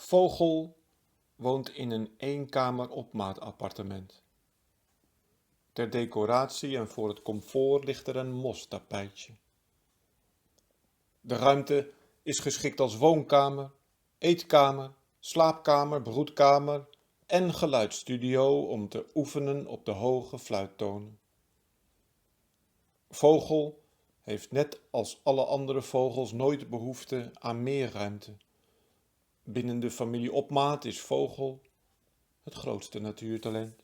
Vogel woont in een eenkamer opmaatappartement. Ter decoratie en voor het comfort ligt er een mostapijtje. De ruimte is geschikt als woonkamer, eetkamer, slaapkamer, broedkamer en geluidsstudio om te oefenen op de hoge fluittonen. Vogel heeft net als alle andere vogels nooit behoefte aan meer ruimte. Binnen de familie Opmaat is Vogel het grootste natuurtalent.